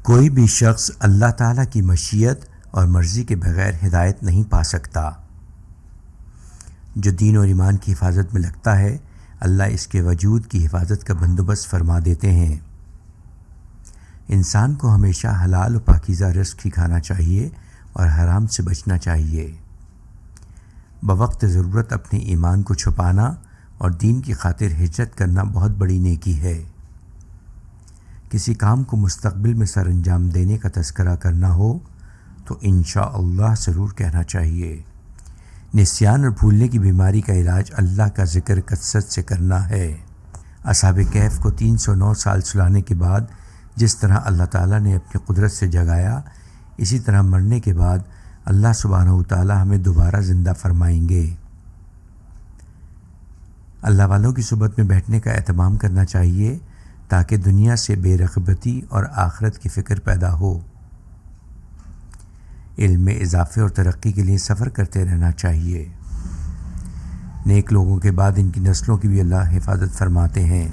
کوئی بھی شخص اللہ تعالیٰ کی مشیت اور مرضی کے بغیر ہدایت نہیں پا سکتا۔ جو دین اور ایمان کی حفاظت میں لگتا ہے، اللہ اس کے وجود کی حفاظت کا بندوبست فرما دیتے ہیں۔ انسان کو ہمیشہ حلال و پاکیزہ رزق ہی کھانا چاہیے اور حرام سے بچنا چاہیے۔ بوقت ضرورت اپنے ایمان کو چھپانا اور دین کی خاطر ہجرت کرنا بہت بڑی نیکی ہے۔ کسی کام کو مستقبل میں سر انجام دینے کا تذکرہ کرنا ہو تو انشاءاللہ ضرور کہنا چاہیے۔ نسیان اور بھولنے کی بیماری کا علاج اللہ کا ذکر کثرت سے کرنا ہے۔ اصحاب کہف کو 309 سال سلانے کے بعد جس طرح اللہ تعالیٰ نے اپنی قدرت سے جگایا، اسی طرح مرنے کے بعد اللہ سبحانہ وتعالیٰ ہمیں دوبارہ زندہ فرمائیں گے۔ اللہ والوں کی صحبت میں بیٹھنے کا اہتمام کرنا چاہیے تاکہ دنیا سے بے رغبتی اور آخرت کی فکر پیدا ہو۔ علم میں اضافے اور ترقی کے لیے سفر کرتے رہنا چاہیے۔ نیک لوگوں کے بعد ان کی نسلوں کی بھی اللہ حفاظت فرماتے ہیں۔